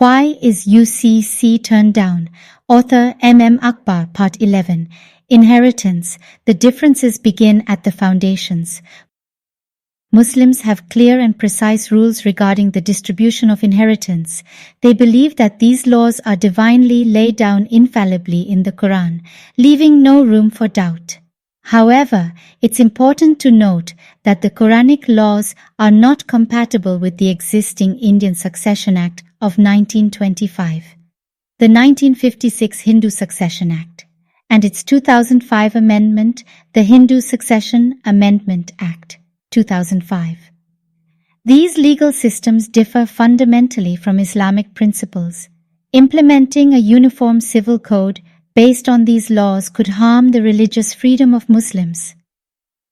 Why is UCC turned down? Author Akbar, Part 11. Inheritance. The differences begin at the foundations. Muslims have clear and precise rules regarding the distribution of inheritance. They believe that these laws are divinely laid down infallibly in the Qur'an, leaving no room for doubt. However, it's important to note that the Quranic laws are not compatible with the existing Indian Succession Act of 1925, the 1956 Hindu Succession Act, and its 2005 amendment, the Hindu Succession Amendment Act, 2005. These legal systems differ fundamentally from Islamic principles. Implementing a uniform civil code based on these laws could harm the religious freedom of Muslims.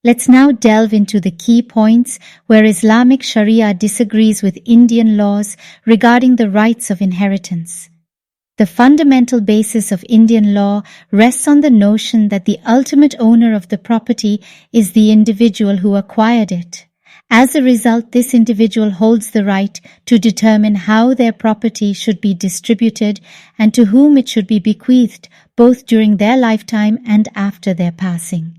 Let's now delve into the key points where Islamic Shari'a disagrees with Indian laws regarding the rights of inheritance. The fundamental basis of Indian law rests on the notion that the ultimate owner of the property is the individual who acquired it. As a result, this individual holds the right to determine how their property should be distributed and to whom it should be bequeathed, both during their lifetime and after their passing.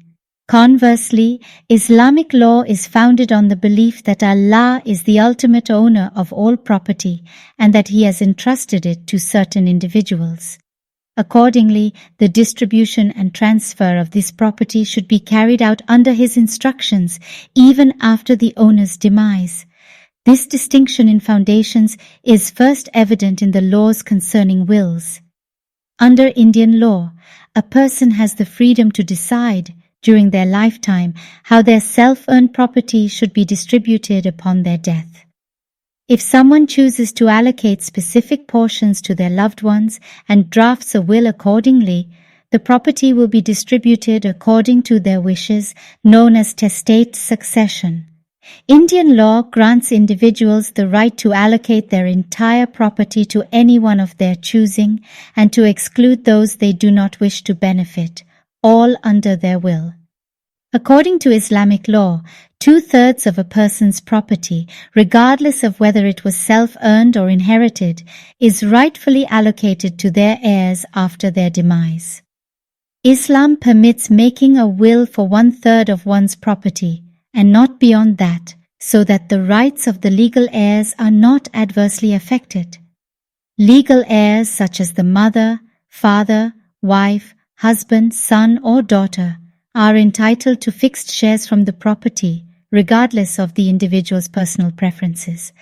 Conversely, Islamic law is founded on the belief that Allah is the ultimate owner of all property and that He has entrusted it to certain individuals. Accordingly, the distribution and transfer of this property should be carried out under His instructions, even after the owner's demise. This distinction in foundations is first evident in the laws concerning wills. Under Indian law, a person has the freedom to decide, during their lifetime, how their self-earned property should be distributed upon their death. If someone chooses to allocate specific portions to their loved ones and drafts a will accordingly, the property will be distributed according to their wishes, known as testate succession. Indian law grants individuals the right to allocate their entire property to anyone of their choosing and to exclude those they do not wish to benefit, all under their will. According to Islamic law, 2/3 of a person's property, regardless of whether it was self-earned or inherited, is rightfully allocated to their heirs after their demise. Islam permits making a will for 1/3 of one's property, and not beyond that, so that the rights of the legal heirs are not adversely affected. Legal heirs such as the mother, father, wife, husband, son or daughter are entitled to fixed shares from the property, regardless of the individual's personal preferences.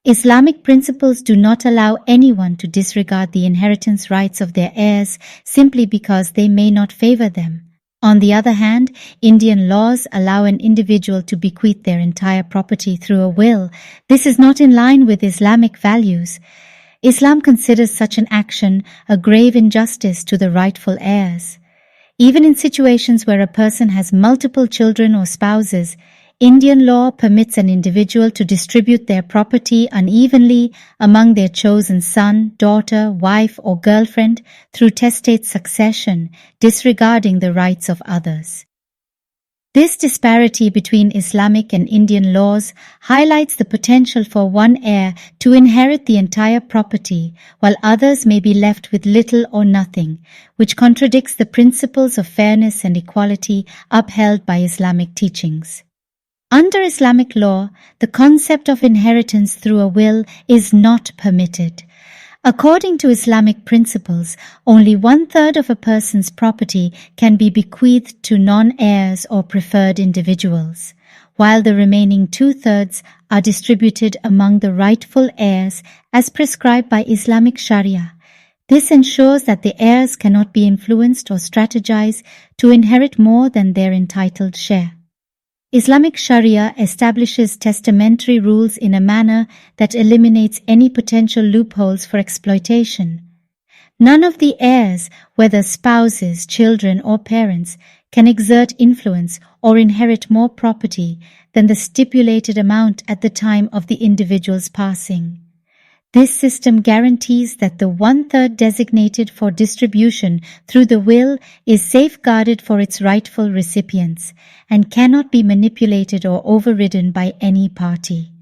Islamic principles do not allow anyone to disregard the inheritance rights of their heirs simply because they may not favor them. On the other hand, Indian laws allow an individual to bequeath their entire property through a will. This is not in line with Islamic values. Islam considers such an action a grave injustice to the rightful heirs. Even in situations where a person has multiple children or spouses, Indian law permits an individual to distribute their property unevenly among their chosen son, daughter, wife, or girlfriend through testate succession, disregarding the rights of others. This disparity between Islamic and Indian laws highlights the potential for one heir to inherit the entire property, while others may be left with little or nothing, which contradicts the principles of fairness and equality upheld by Islamic teachings. Under Islamic law, the concept of inheritance through a will is not permitted. According to Islamic principles, only 1/3 of a person's property can be bequeathed to non-heirs or preferred individuals, while the remaining 2/3 are distributed among the rightful heirs as prescribed by Islamic Shari'a. This ensures that the heirs cannot be influenced or strategized to inherit more than their entitled share. Islamic Shari'a establishes testamentary rules in a manner that eliminates any potential loopholes for exploitation. None of the heirs, whether spouses, children, or parents, can exert influence or inherit more property than the stipulated amount at the time of the individual's passing. This system guarantees that the 1/3 designated for distribution through the will is safeguarded for its rightful recipients and cannot be manipulated or overridden by any party.